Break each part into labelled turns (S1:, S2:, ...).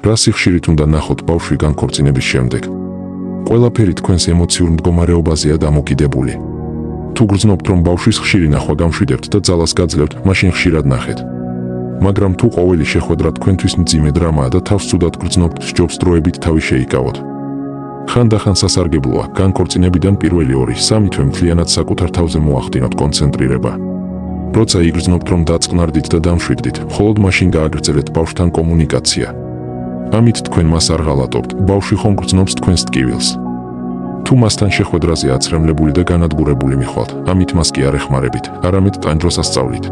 S1: რა სიხშირით უნდა ნახოთ ბავშვი განქორწინების შემდეგ. ყველაფერი თქვენს ემოციურ მდგომარეობაზეა დამოკიდებული. თუ გრძნობთ, რომ ბავშვის ხშირი ნახვა გამშვიდებთ და ძალას გაძლევთ, მაშინ ხშირად ნახეთ. მაგრამ თუ ყოველი შეხვედრა თქვენთვის მძიმე დრამაა და თავს ცუდად გრძნობთ, სჯობს დროებით თავი შეიკავოთ. ხანდახან სასარგებლოა განქორწინებიდან პირველი 2-3 თვე მთლიანად საკუთარ თავზე მოახდინოთ კონცენტრირება. როცა იგრძნობთ, რომ დაწყნარდით და დამშვიდდით, მხოლოდ მაშინ გააგრძელეთ ბავშვთან კომუნიკაცია. ამით თქვენ მას არ ღალატობთ, ბავშვი ხომ გრძნობს თქვენს ტკივილს. თუ მასთან შეხვედრაზე აცრემლებული და განადგურებული მიხვალთ, ამით მას კი არ ეხმარებით, არამედ ტანჯვას ასწავლით.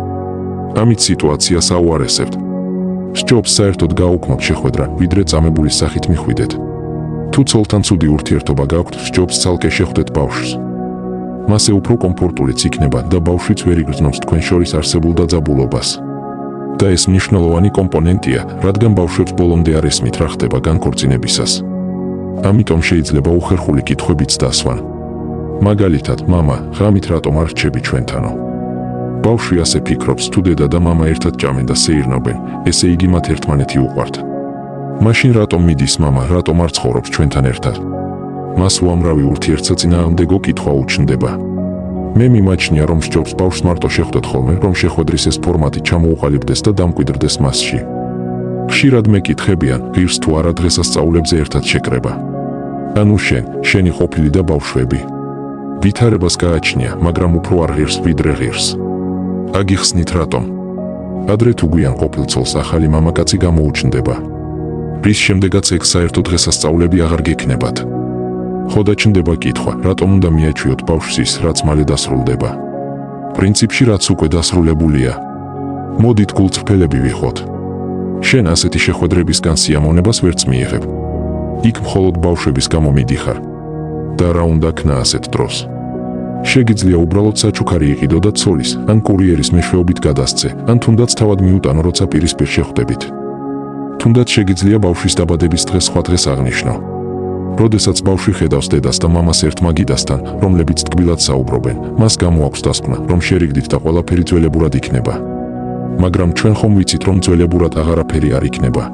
S1: ამით სიტუაციას აუარესებთ. სჯობს საერთოდ გააუქმოთ შეხვედრა, ვიდრე წამებული სახით მიხვიდეთ. თუ ცოლთან ცუდი ურთიერთობა გაქვთ, სჯობს ცალკე შეხვდეთ ბავშვს. მასე უფრო კომფორტულიც იქნება და ბავშვიც ვერ იგრძნობს თქვენ შორის არსებულ დაძაბულობას. და ეს მნიშვნელოვანი კომპონენტია, რადგან ბავშვებს ბოლომდე არ ესმით რა ხდება განქორწინებისას. ამიტომ შეიძლება უხერხული კითხვებიც დასვან. მაგალითად, მამა, ღამით რატომ არ რჩები ჩვენთანო? ბავშვი ასე ფიქრობს, თუ დედა და მამა ერთად ჭამენ და სეირნობენ, ესე იგი მათ ერთმანეთი უყვართ. მაშინ რატომ მიდის მამა, რატომ არ ცხოვრობს ჩვენთან ერთად? მას უამრავი ურთიერთსაწინააღმდეგო კითხვა უჩნდება. მე მიმაჩნია, რომ სჯობს ბავშვს მარტო შეხვდეთ ხოლმე, რომ შეხვედრის ეს ფორმატი ჩამოუყალიბდეს და დამკვიდრდეს მასში. ხშირად მეკითხებიან, ღირს თუ არა დღესასწაულებზე ერთად შეკრება. ანუ შენი ყოფილი და ბავშვები. ვითარებას გააჩნია, მაგრამ უფრო არ ღირს ვიდრე ღირს. აგიხსნით რატომ? ადრე თუ გვიან ყოფილ ცოლს ახალი მამაკაცი გამოუჩნდება. რის შემდეგაც ეგ საერთო დღესასწაულები აღარ გექნებათ. ხო დაჩნდება კითხვა, რატომ უნდა მიაჩვიოთ ბავშვს ის, რაც მალე დასრულდება? პრინციპში რაც უკვე დასრულებულია. მოდით გულწრფელები ვიხოთ. შენ ასეთი შეხვედრებისგან სიამოვნებას ვერც მიიღებ. იქ მხოლოდ ბავშვების გამო მიდიხარ. და რა უნდა ქნა ასეთ დროს? შეგიძლია უბრალოდ საჩუქარი იყიდო და ცოლის ან კურიერის მეშვეობით გადასცე, ან თუნდაც თავად მიუტანო, როცა პირისპირ შეხვდებით. თუნდაც შეგიძლია ბავშვის დაბადების დღეს სხვა დღეს აღნიშნო. როდესაც ბავშვი ხედავს დედას და მამას ერთ მაგიდასთან, რომლებიც ტკბილად საუბრობენ, მას გამოაქვს დასკვნა, რომ შერიგდით და ყველაფერი ძველებურად იქნება. მაგრამ ჩვენ ხომ ვიცით, რომ ძველებურად აღარაფერი არ იქნება.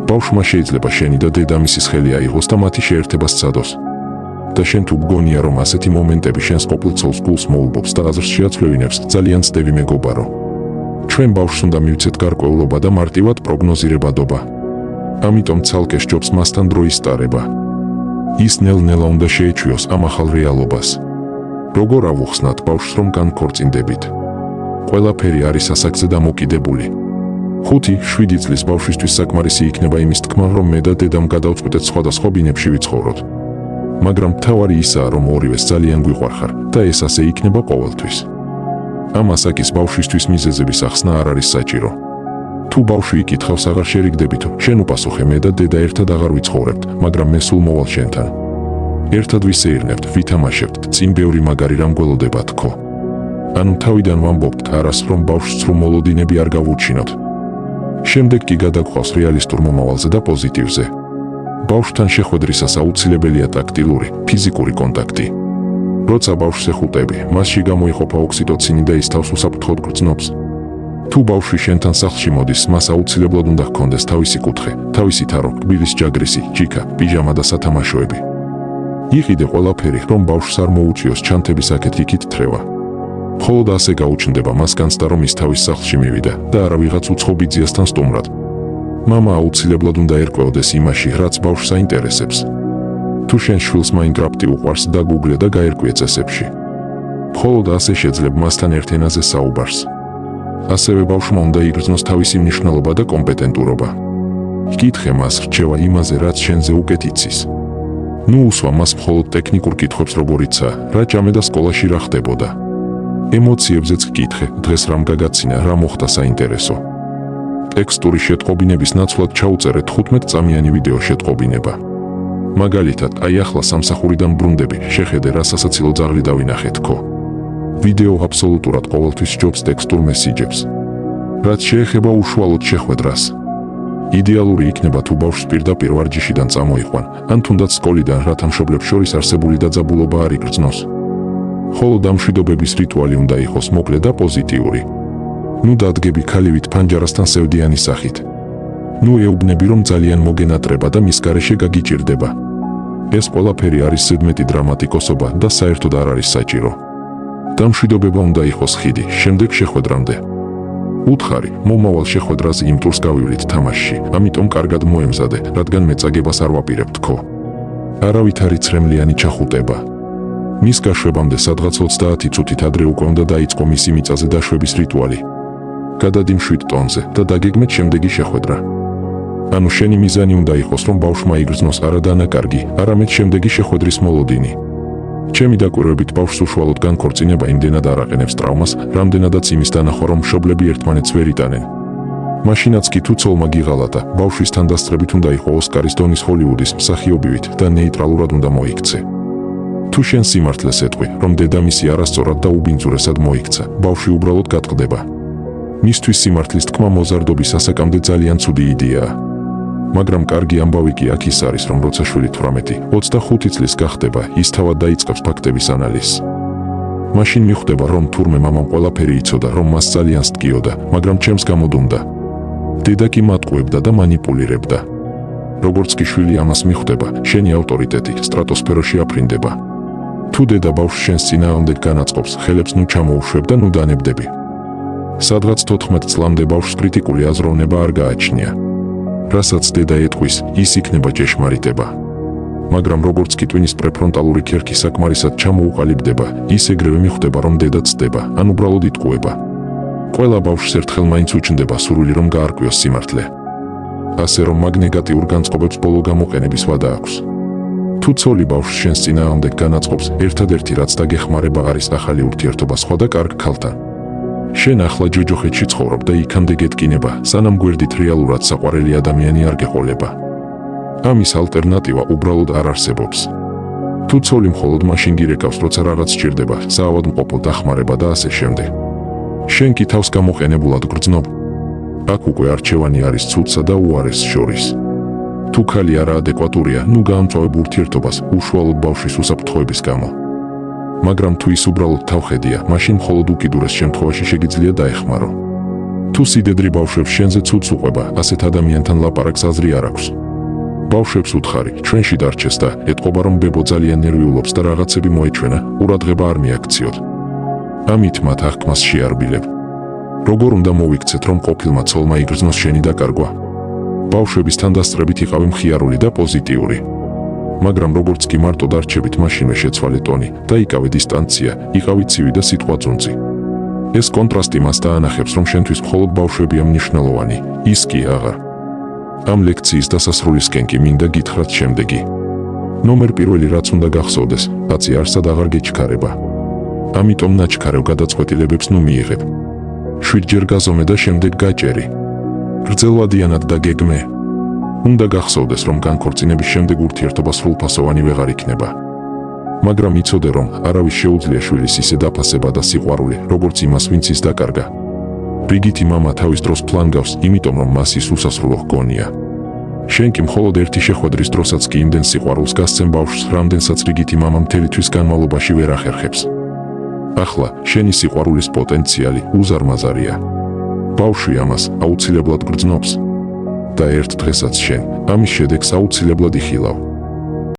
S1: ბავშვმა შეიძლება შენი და დედამისის ხელი აიღოს და მათი შეერთება სცადოს. და შენ თუ გგონია, რომ ასეთი მომენტები შენს ყოფილ ცოლს გულს მოულბობს და აზრს შეაცვლევინებს, ძალიან ცდები მეგობარო. ჩვენ ბავშვს უნდა მივცეთ გარკვეულობა და მარტივად პროგნოზირებადობა. ამიტომ ცალკე სჯობს მასთან დროის ტარება. ის ნელ-ნელა უნდა შეეჩვიოს ამ ახალ რეალობას. როგორ ავუხსნათ ბავშვს, რომ განქორწინდებით? ყველაფერი არის ასაკზე დამოკიდებული. 5-7 წლის ბავშვისთვის საკმარისი იქნება იმის თქმა, რომ მე და დედამ გადავწყვეტეთ სხვადასხვა ბინებში ვიცხოვროთ. მაგრამ მთავარი ისაა, რომ ორივეს ძალიან გვიყვარხარ და ეს ასე იქნება ყოველთვის. ამ ასაკის ბავშვისთვის მიზეზების ახსნა არ არის საჭირო. თუ ბავშვი იკითხავს, აღარ შერიგდებითო, შენ უპასუხე, მე და დედა ერთად აღარ ვიცხოვრებთ, მაგრამ მე სულ მოვალ შენთან. ერთად ვისეირნებთ, ვითამაშებთ, წინ ბევრი მაგარი რამ გველოდება თქო. ანუ თავიდან ვამბობთ არას, რომ ბავშვს სრულ მოლოდინები არ გავუჩინოთ. შემდეგ კი გადაგყავს რეალისტურ მომავალზე და პოზიტივზე. ბავშვთან შეხვედრისას აუცილებელია ტაქტილური, ფიზიკური კონტაქტი. როცა ბავშვს ეხუტები, მასში გამოიყოფა ოქსიტოცინი და ის თავს უსაფრთხოდ გრძნობს. თუ ბავშვი შენთან სახლში მოდის, მას აუცილებლად უნდა ჰქონდეს თავისი კუთხე, თავისი თარო, კბილის ჯაგრისი, ჯიქა, პიჟამა და სათამაშოები. იყიდე ყველაფერი, რომ ბავშვს არ მოუწიოს ჩანთების აქეთ-იქით თრევა. მხოლოდ ასე გაუჩნდება მას განცდა, რომ ის თავის სახლში მივიდა და არა ვიღაც უცხო ბიძიასთან სტუმრად. მამა აუცილებლად უნდა ერკვეოდეს იმაში, რაც ბავშვს აინტერესებს. თუ შენ შვილს მაინკრაფტი უყვარს, დაგუგლე და გაერკვიე წესებში. მხოლოდ ასე შეძლებ მასთან ერთ ენაზე საუბარს. ასევე ბავშვმა უნდა იგრძნოს თავისი მნიშვნელობა და კომპეტენტურობა. კითხე მას რჩევა იმაზე, რაც შენზე უკეთ იცის. ნუ უსვა მას მხოლოდ ტექნიკურ კითხვებს, როგორიცაა, რა ჭამე და სკოლაში რა ხდებოდა. ემოციებზეც კითხე, დღეს რამ გაგაცინა, რა მოხდა საინტერესო. ტექსტური შეტყობინების ნაცვლად ჩაუწერე 15 წამიანი ვიდეო შეტყობინება. მაგალითად, აი ახლა სამსახურიდან ბრუნდები, შეხედე რა სასაცილო ძაღლი დავინახე თქო. ვიდეო აბსოლუტურად ყოველთვის სჯობს ტექსტურ მესიჯებს. რაც შეეხება უშუალოდ შეხვედრას. იდეალური იქნება თუ ბავშვს პირდაპირ ვარჯიშიდან წამოიყვან, ან თუნდაც სკოლიდან, რათა მშობლებს შორის არსებული დაძაბულობა არ იგრძნოს. ხოლო დამშვიდობების რიტუალი უნდა იყოს მოკლე და პოზიტიური. ნუ დადგები ქალივით ფანჯარასთან სევდიანი სახით. ნუ ეუბნები რომ ძალიან მოგენატრება და მის გარეშე გაგიჭირდება. ეს ყველაფერი არის ზედმეტი დრამატიკოსობა და საერთოდ არ არის საჭირო. და მშვიდობება უნდა იყოს ხიდი შემდეგ შეხვედრამდე. უთხარი, მომავალ შეხვედრაზე იმ ტურს გავივლით თამაშში, ამიტომ კარგად მოემზადე, რადგან მეწაგებას არ ვაპირებ თქო. არავითარი ცრემლიანი ჩახუტება. მის გაშვებამდე სადღაც 30 წუთით ადრე უკვე უნდა დაიწყო მისი მიწაზე დაშვების რიტუალი. გადადი 7 ტონზე და დაგეგმეთ შემდეგი შეხვედრა. ანუ შენი მიზანი უნდა იყოს რომ ბავშვმა იგრძნოს არა დანაკარგი, არამედ შემდეგი შეხვედრის მოლოდინი. ჩემი დაკვირვებით ბავშვს უშუალოდ განქორწინება იმდენად არ აყენებს ტრავმას, რამდენადაც იმის დანახვა რომ მშობლები ერთმანეთს ვერ იტანენ. მაშინაც კი თუ ცოლმა გიღალატა, ბავშვის თანდასწრებით უნდა იყო ოსკარის დონის ჰოლივუდის მსახიობივით და ნეიტრალურად უნდა მოიქცე. თუ შენ სიმართლეს ეტყვი, რომ დედამისი არასწორად და უბინძურესად მოიქცა, ბავშვი უბრალოდ გატყდება. მისთვის სიმართლის თქმა მოზარდობის ასაკამდე ძალიან ცუდი იდეაა. მაგრამ კარგი ამბავი კი აქ ის არის, რომ როცა შვილი 18-25 წლის გახდება, ის თავად დაიწყებს ფაქტების ანალიზს. მაშინ მიხვდება, რომ თურმე მამამ ყველაფერი იცოდა, რომ მას ძალიან სდგიოდა, მაგრამ ჩემს გამოდუმდა. დედა კი მატყუებდა და მანიპულირებდა. როგორც კი შვილი ამას მიხვდება, შენი ავტორიტეტი სტრატოსფეროში აფრინდება. თუ დედა ბავშვს შენს წინააღმდეგ განაწყობს, ხელებს ნუ ჩამოუშვებ და ნუ დანებდები. სადღაც 14 წლამდე ბავშვს კრიტიკული აზროვნება არ გააჩნია. რასაც დედა ეტყვის, ის იქნება ჭეშმარიტება. მაგრამ როგორც კი ტვინის პრეფრონტალური ქერქი საკმარისად ჩამოუყალიბდება, ის ეგრევე მიხვდება, რომ დედა ცდება, ან უბრალოდ იტყუება. ყველა ბავშვს ერთხელ მაინც უჩნდება სურვილი რომ გაარკვიოს სიმართლე. ასე რომ მაგ ნეგატიურ განწყობებს ბოლო გამოყენების ვადა აქვს. თუ ცოლი ბავშვს შენს წინააღმდეგ განაწყობს, ერთადერთი რაც დაგეხმარება არის ახალი ურთიერთობა სხვა და კარგ ქალთან. შენ ახლა ჯოჯოხეთში ცხოვრობ და იქამდე გეტკინება, სანამ გვერდით რეალურად საყვარელი ადამიანი არ გეყოლება. ამის ალტერნატივა უბრალოდ არ არსებობს. თუ ცოლი მხოლოდ მაშინ გირეკავს, როცა რაღაც სჭირდება, საავადმყოფო დახმარება და ასე შემდეგ. შენ კი თავს გამოყენებულად გრძნობ. აქ უკვე არჩევანი არის ცუდსა და უარესს შორის. თუ ქალი არაადეკვატურია, ნუ გაამწვავებ ურთიერთობას უშუალოდ ბავშვის უსაფრთხოების გამო. მაგრამ თუ ის უბრალოდ თავხედია, მაშინ მხოლოდ უკიდურეს შემთხვევაში შეგიძლია დაეხმარო. თუ სიდედრი ბავშვებს შენზე ცუდს უყვება, ასეთ ადამიანთან ლაპარაკს აზრი არ აქვს. ბავშვებს უთხარი, ჩვენში დარჩეს და ეტყობა რომ ბებო ძალიან ნერვიულობს და რაღაცები მოეჩვენა, ყურადღება არ მიაქციოთ. ამით მათ აღქმას შეარბილებ. როგორ უნდა მოვიქცეთ რომ ყოფილმა ცოლმა იგრძნოს შენი დაკარგვა? ბავშვების თანდასწრებით იყავი მხიარული და პოზიტიური. მაგრამ როგორც კი მარტო დარჩებით, მაშინვე შეცვალე ტონი და იკავე დისტანცია, იყავი ცივი და სიტყვაწუნწი. ეს კონტრასტი მას დაანახებს, რომ შენთვის მხოლოდ ბავშვებია მნიშვნელოვანი, ის კი აღარ. ამ ლექციის დასასრულისკენ კი მინდა გითხრათ შემდეგი. ნომერ პირველი რაც უნდა გახსოვდეს, კაცი არსად აღარ გეჩქარება. ამიტომ ნაჩქარევ გადაწყვეტილებებს ნუ მიიღებ. 7 ჯერ გაზომე და შემდეგ გაჭერი. გრძელვადიანად და გეგმე. უნდა გახსოვდეს, რომ განქორწინების შემდეგ ურთიერთობა სრულფასოვანი ვეღარ იქნება. მაგრამ იცოდე, რომ არავის შეუძლია შვილის ისე დაფასება და სიყვარული, როგორც იმას, ვინც ის დაკარგა. რიგითი მამა თავის დროს ფლანგავს, იმიტომ რომ მას ის უსასრულო ჰგონია. შენ კი მხოლოდ ერთი შეხვედრის დროსაც კი იმდენ სიყვარულს გასცემ ბავშვს, რამდენსაც რიგითი მამა მთელი თვის განმავლობაში ვერ ახერხებს. ახლა შენი სიყვარულის პოტენციალი უზარმაზარია. ბავშვი ამას აუცილებლად გრძნობს. და ერთ დღესაც შენ ამის შედეგს აუცილებლად იხილავ.